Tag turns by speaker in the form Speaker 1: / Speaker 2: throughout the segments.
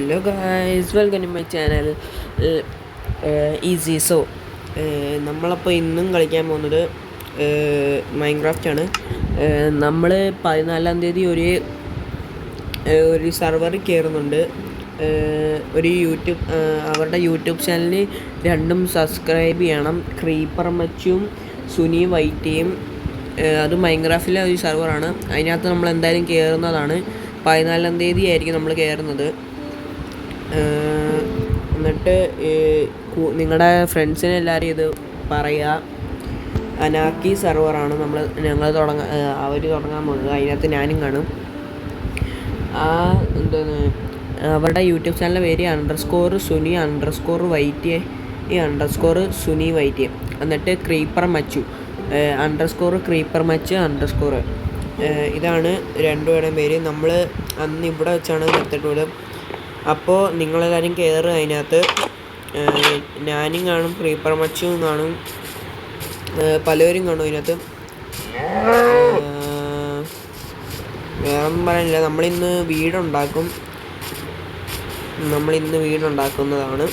Speaker 1: Hello guys, welcome to my channel easy. നമ്മളപ്പോൾ ഇന്നും കളിക്കാൻ പോകുന്നത് മൈൻക്രാഫ്റ്റ് ആണ്. നമ്മൾ 14-ാം തീയതി ഒരു സെർവറിൽ കയറുന്നുണ്ട്. അവരുടെ യൂട്യൂബ് ചാനലിൽ രണ്ടും സബ്സ്ക്രൈബ് ചെയ്യണം. ക്രീപ്പർ മച്ചും സുനി വൈറ്റിയും. അത് മൈൻക്രാഫ്റ്റിലെ ഒരു സെർവറാണ്. അതിനകത്ത് നമ്മൾ എന്തായാലും കയറുന്നതാണ്. 14-ാം തീയതി ആയിരിക്കും നമ്മൾ കയറുന്നത്. എന്നിട്ട് നിങ്ങളുടെ ഫ്രണ്ട്സിനെ എല്ലാവരും ഇത് പറയുക. അനാക്കി സെർവറാണ് ഞങ്ങൾ അവർ തുടങ്ങാൻ പോകുന്നത്. അതിനകത്ത് ഞാനും കാണും. അവരുടെ യൂട്യൂബ് ചാനലിൻ്റെ പേര് _സുനി_വൈറ്റി_സുനി വൈറ്റി. എന്നിട്ട് ക്രീപ്പർ മച്ചു _ക്രീപ്പർ_മച്ച്_. ഇതാണ് രണ്ടുപേരുടെയും പേര്. നമ്മൾ അന്ന് ഇവിടെ വെച്ചാണ് നിർത്തിയിട്ട് വിടും. അപ്പോൾ നിങ്ങളെല്ലാവരും കയറുക. അതിനകത്ത് ഞാനും കാണും, ക്രീപ്പർ മച്ചും കാണും, പലവരും കാണും അതിനകത്ത്. വേറൊന്നും പറയാനില്ല. നമ്മളിന്ന് വീടുണ്ടാക്കുന്നതാണ്.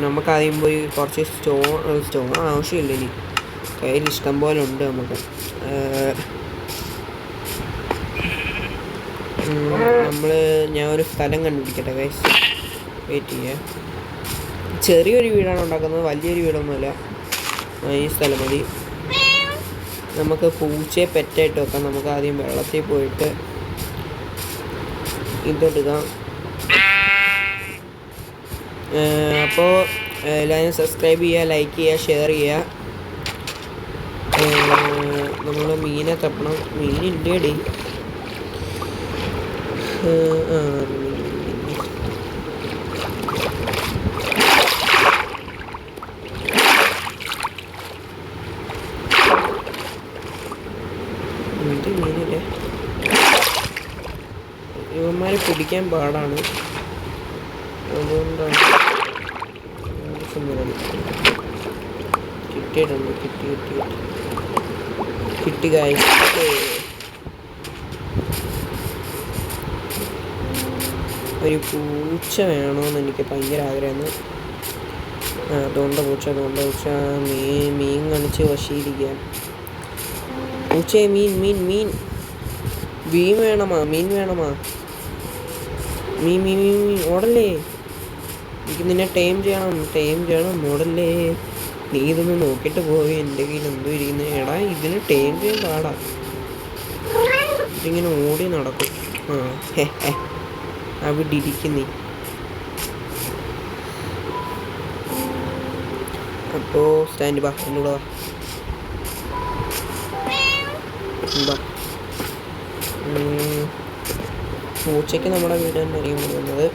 Speaker 1: നമുക്കാദ്യം പോയി കുറച്ച് സ്റ്റോൺ ആവശ്യമില്ല. ഇനി കയ്യിൽ ഇഷ്ടം പോലെ ഉണ്ട് നമുക്ക്. ഞാൻ ഒരു സ്ഥലം കണ്ടുപിടിക്കട്ടെ ഗൈസ്, വെയിറ്റ് ചെയ്യാം. ചെറിയൊരു വീടാണ് ഉണ്ടാക്കുന്നത്, വലിയൊരു വീടൊന്നുമല്ല. ഈ സ്ഥലം മതി. നമുക്ക് പൂച്ചയെ പെറ്റായിട്ട് വെക്കാം. നമുക്ക് ആദ്യം വെള്ളത്തിൽ പോയിട്ട് ഇതെടുക്കാം. അപ്പോൾ എല്ലാവരും സബ്സ്ക്രൈബ് ചെയ്യുക, ലൈക്ക് ചെയ്യുക, ഷെയർ ചെയ്യുക. നമ്മൾ മീനെ തപ്പണം. മീനില്ലേടി. മീനില്ലേ? ഇവന്മാരെ പിടിക്കാൻ പാടാണ്, അതുകൊണ്ടാണ്. കിട്ടി ഗായ്സ്. ഒരു പൂച്ച വേണമെന്ന് എനിക്ക് ഭയങ്കര ആഗ്രഹമാണ്. അതുകൊണ്ട് പൂച്ച മീൻ കാണിച്ച് വശീകരിക്കാം. പൂച്ചേ, മീൻ വേണമാ? മീൻ ഓടല്ലേ? എനിക്ക് നിന്നെ ടൈം ചെയ്യണം. ഓടല്ലേ? നീ ഇതൊന്ന് നോക്കിയിട്ട് പോയി. എൻ്റെ കയ്യിൽ എന്തോ ഇരിക്കുന്നത്. എടാ, ഇതിന് ടൈം ചെയ്യാൻ പാടാ. ഇതിങ്ങനെ ഓടി നടക്കും. അവിടെ ഇരിക്കുന്നേ. അപ്പോൾ സ്റ്റാൻഡ് ബാ, എന്നോട് വാ. പൂച്ചയ്ക്ക് നമ്മുടെ വീട് തന്നെ അറിയാൻ പോകുന്നത്.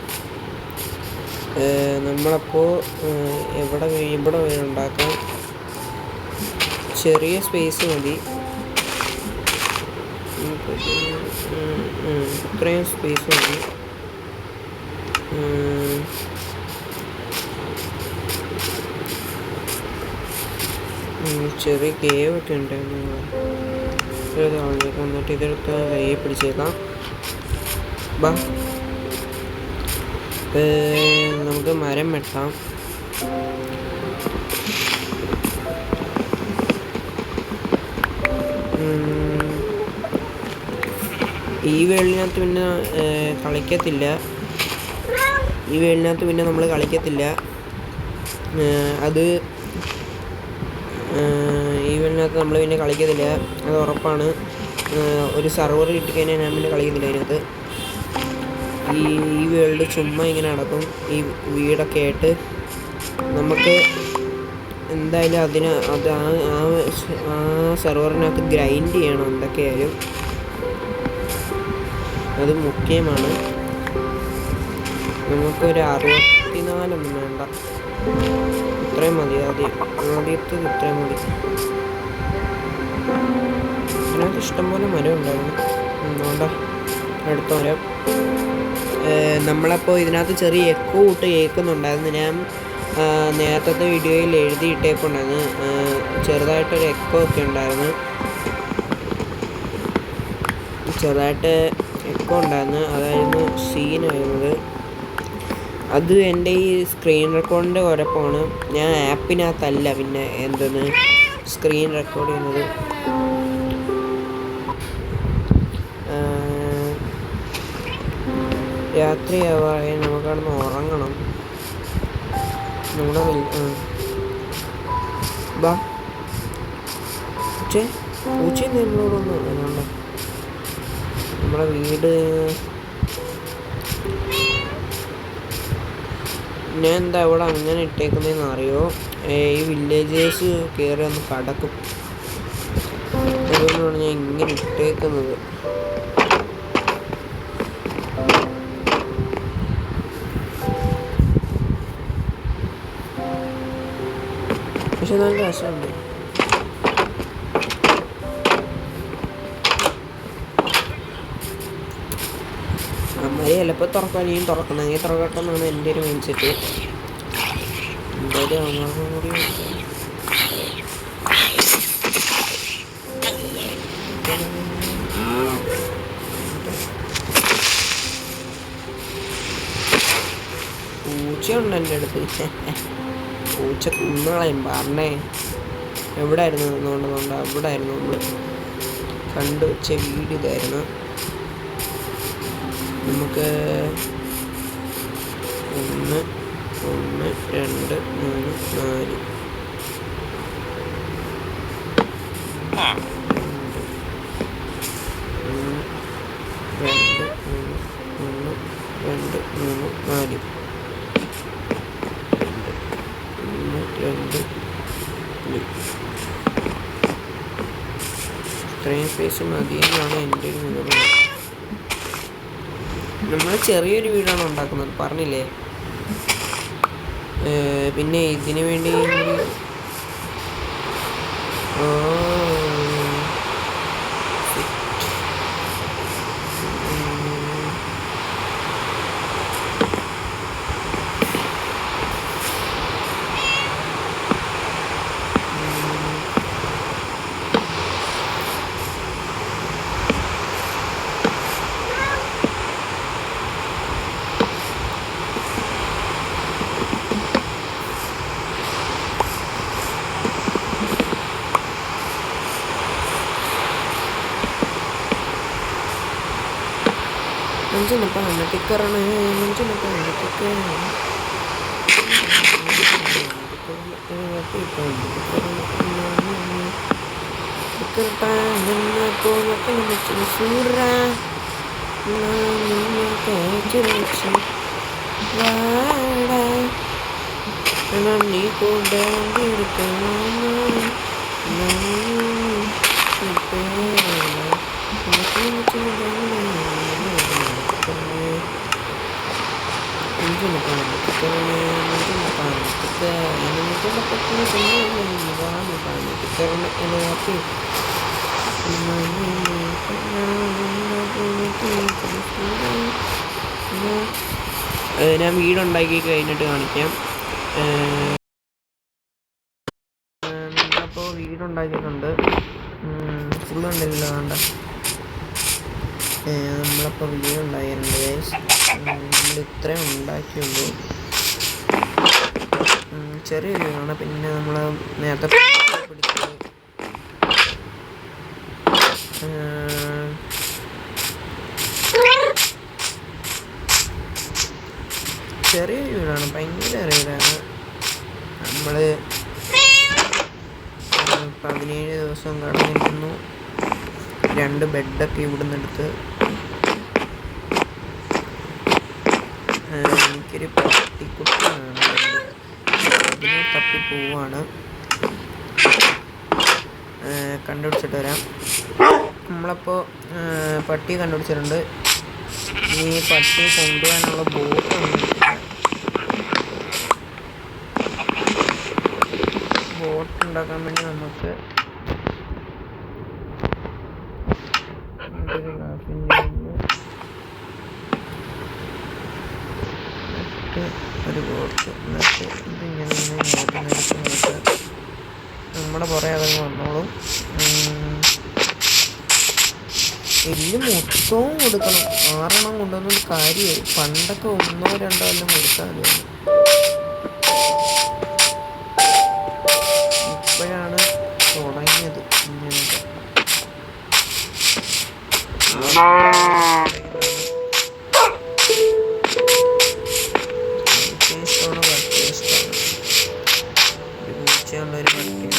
Speaker 1: നമ്മളപ്പോൾ ഇവിടെ വീടുണ്ടാക്കാം. ചെറിയ സ്പേസ് മതി. ഇത്രയും സ്പേസ് മതി. ചെറിയ കേവൊക്കെ ഉണ്ടായിരുന്നു. എന്നിട്ട് ഇതെടുത്ത് കയ്യെ പിടിച്ചേക്കാം. ബാ, നമുക്ക് മരം വെട്ടാം. ഈ വേളിനകത്ത് പിന്നെ കളിക്കത്തില്ല. നമ്മൾ കളിക്കത്തില്ല. നമ്മൾ പിന്നെ കളിക്കത്തില്ല, അത് ഉറപ്പാണ്. ഒരു സെർവർ കിട്ടിക്കഴിഞ്ഞാൽ ഞാൻ പിന്നെ കളിക്കുന്നില്ല അതിനകത്ത്. ഈ വേൾഡ് ചുമ്മാ ഇങ്ങനെ നടക്കും. ഈ വീടൊക്കെ ആയിട്ട് നമുക്ക് എന്തായാലും ആ സെർവറിനകത്ത് ഗ്രൈൻഡ് ചെയ്യണം എന്തൊക്കെയായാലും. അത് മുഖ്യമാണ്. നമുക്കൊരു 64 വേണ്ട, ഇത്രയും മതി. ആദ്യത്തേത് ഇത്രയും മതി. ഇതിനകത്ത് ഇഷ്ടംപോലെ മരം ഉണ്ടായിരുന്നു. അതുകൊണ്ടാ അടുത്ത മരം. നമ്മളപ്പോൾ ഇതിനകത്ത് ചെറിയ എക്കോ കേൾക്കുന്നുണ്ടായിരുന്നു. ഞാൻ നേരത്തെ വീഡിയോയിൽ എഴുതിയിട്ടേക്കുണ്ടായിരുന്നു. ചെറുതായിട്ടൊരു എക്കോ ഒക്കെ ഉണ്ടായിരുന്നു. അതായിരുന്നു സീനായിരുന്നത്. അത് എൻ്റെ ഈ സ്ക്രീൻ റെക്കോർഡിൻ്റെ കുഴപ്പമാണ്. ഞാൻ ആപ്പിനകത്തല്ല പിന്നെ എന്തെന്ന് സ്ക്രീൻ റെക്കോർഡ് ചെയ്യുന്നത്. രാത്രിയാവാറായി, നമുക്കവിടുന്ന് ഉറങ്ങണം. നമ്മുടെ ബാ പൂച്ചയും നമ്മളോടൊന്നും അതുകൊണ്ട് നമ്മളെ വീട് ഞാൻ എന്താ ഇവിടെ അങ്ങനെ ഇട്ടേക്കുന്നതെന്ന് അറിയോ? ഈ വില്ലേജേഴ്സ് കയറി ഒന്ന് കടക്കും, അതുകൊണ്ടാണ് ഞാൻ ഇങ്ങനെ ഇട്ടേക്കുന്നത്. പക്ഷെ നല്ല രസമുണ്ട്. അമ്മയെ ചിലപ്പോൾ തുറക്കാൻ ഇനിയും തുറക്കണമെങ്കിൽ തുറക്കട്ടെ എന്നാണ് എൻ്റെ ഒരു മൈൻഡ് സെറ്റ്. എന്തായാലും അമ്മക്കും കൂടി പൂച്ചയുണ്ട് എൻ്റെ അടുത്ത്. പൂച്ച കുന്നുകളയും പറഞ്ഞേ. എവിടെ ആയിരുന്നു നിന്നുകൊണ്ട് അവിടെ ആയിരുന്നു നമ്മൾ കണ്ടു വെച്ച വീട്. ഇതായിരുന്നു. നമുക്ക് 1 1 2 3 4 ഇത്രയും സ്പേസ് മതിയെന്നാണ് എൻ്റെ ഒരു നിഗമനം. നമ്മൾ ചെറിയൊരു വീടാണ് ഉണ്ടാക്കുന്നത്, പറഞ്ഞില്ലേ. പിന്നെ ഇതിനു വേണ്ടി മഞ്ചിന് പാനട്ടിക്കറണേ, മഞ്ചിന് പാനട്ടിക്ക നീ കൂടെ ഞാൻ വീടുണ്ടാക്കി കഴിഞ്ഞിട്ട് കാണിക്കാം. അപ്പോൾ വീടുണ്ടാക്കിയിട്ടുണ്ട്. ഫുള്ളുണ്ടല്ലോ വേണ്ട. നമ്മളപ്പോൾ വീടുണ്ടാക്കിയിട്ടുണ്ട്. നമ്മൾ ഇത്രയും ഉണ്ടാക്കിയുള്ളൂ. ചെറിയ വീടാണ്. പിന്നെ നമ്മൾ നേരത്തെ പിടിച്ചത് ചെറിയ വീടാണ്, ഭയങ്കര വീടാണ്. നമ്മൾ 17 ദിവസം കടന്നിരുന്നു. 2 ബെഡൊക്കെ ഇവിടുന്ന് എടുത്ത്. എനിക്കൊരു പട്ടിക്കുട്ടിയാണ്, അതിനെ തപ്പി പോവാണ്. കണ്ടുപിടിച്ചിട്ട് വരാം. നമ്മളപ്പോൾ പട്ടി കണ്ടുപിടിച്ചിട്ടുണ്ട്. ഈ പട്ടി കൊണ്ടുപോകാനുള്ള ബോട്ട് ഉണ്ടാക്കാൻ വേണ്ടി നമുക്ക് ഒരു ബോട്ട് എന്നിട്ട് ഇതിങ്ങനെ നോക്കി നമ്മുടെ പുറകെ അതങ്ങ് വന്നോളും. എല്ല് മൊത്തവും കൊടുക്കണം. 6 കൊണ്ടൊന്നും കാര്യമായി. പണ്ടൊക്കെ 1 2 എല്ലാം കൊടുത്താൽ മതി. ഇപ്പോഴാണ് തുടങ്ങിയത് ഇങ്ങനത്തെ. ഇഷ്ടമാണ് പട്ടിയെ ഇഷ്ടമാണ്. ഒരു പൂച്ചയുള്ളൊരു പട്ടിയാണ്.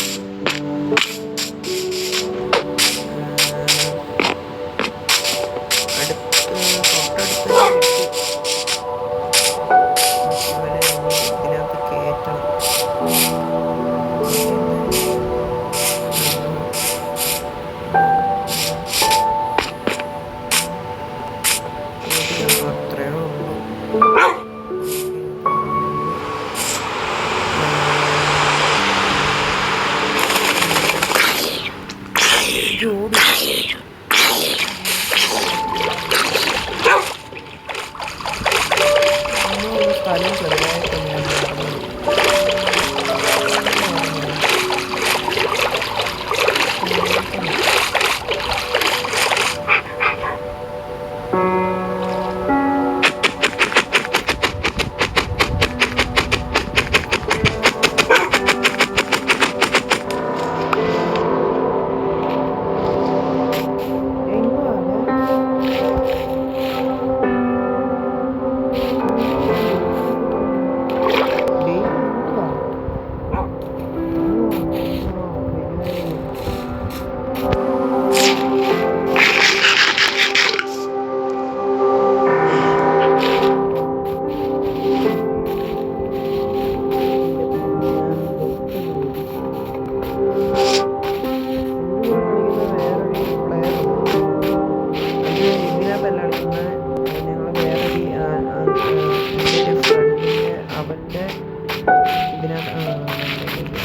Speaker 1: സ്ഥലം ചെറുതായിട്ട്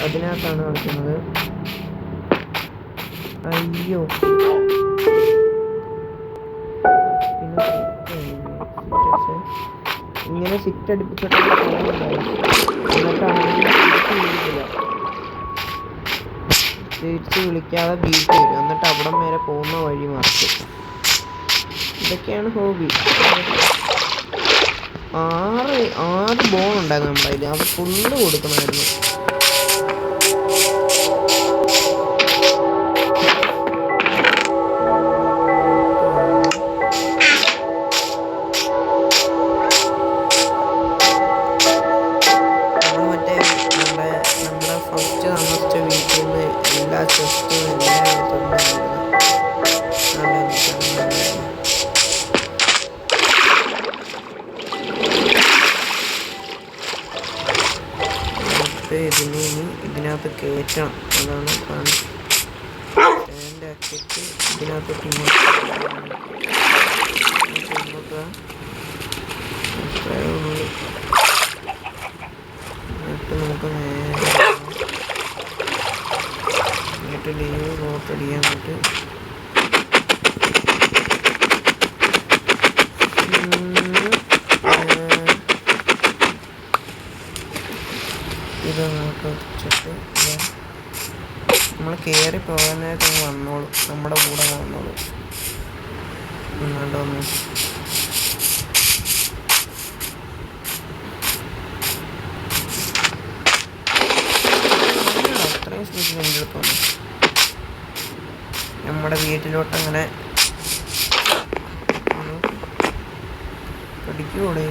Speaker 1: അതിനകത്താണ് കളിക്കുന്നത്. അയ്യോ, പിന്നെ ഇങ്ങനെ സിറ്റ് അടുപ്പിച്ചിട്ട് തിരിച്ച് വിളിക്കാതെ ബീറ്റ് വരും. എന്നിട്ട് അവിടം വരെ പോകുന്ന വഴി മാറ്റും. ഇതൊക്കെയാണ് ഹോബി. 6 ബോൾ ഉണ്ടായിരുന്നു നമ്മുടെ കയ്യിൽ. അത് ഫുള്ള് കൊടുക്കണമായിരുന്നു. എല്ലാ ചെസ്റ്റും എല്ലാം ഇതിനെ ഇതിനകത്ത് കയറ്റണം. അതാണ് സ്റ്റാൻഡ് ആക്കിയിട്ട് ഇതിനകത്ത് എന്നിട്ട് നമുക്ക് നേരെ ലീവ് നോട്ട് അടിക്കാൻ പറ്റും. ഇത് നോട്ട് വെച്ചിട്ട് നമ്മൾ കയറി പോകാനായിട്ട് വന്നോളൂ. നമ്മുടെ കൂടെ വന്നോളൂ. എന്നാണ്ടോ ഒന്ന് അത്രയും സ്പീഡിൽ എൻ്റെ അടുത്ത് വന്നു. നമ്മുടെ വീട്ടിലോട്ട് അങ്ങനെ പഠിക്കൂടെ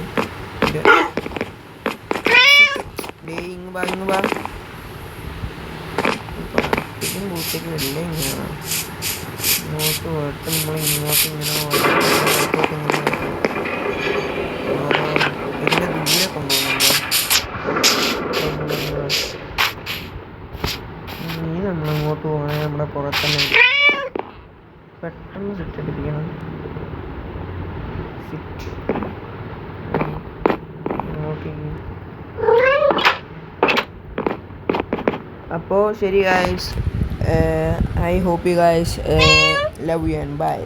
Speaker 1: ഇങ്ങ് ബാ. ഇതിനും പൂച്ചയ്ക്ക് വലിയ ഇങ്ങനെയാണ്. ഇങ്ങോട്ട് പോയിട്ട് നമ്മൾ ഇങ്ങോട്ട് ഇങ്ങനെ ഇതിൻ്റെ ദൂരെ കൊണ്ടുപോകുന്നുണ്ടോ? നീ നമ്മളിങ്ങോട്ട് പോകണേ നമ്മുടെ പുറത്തന്നെ പെട്ടെന്ന് സിറ്റ് അടിപ്പിക്കണം. സിറ്റ് ഇങ്ങോട്ട്. അപ്പോൾ ശരി guys, I hope you guys love you and bye.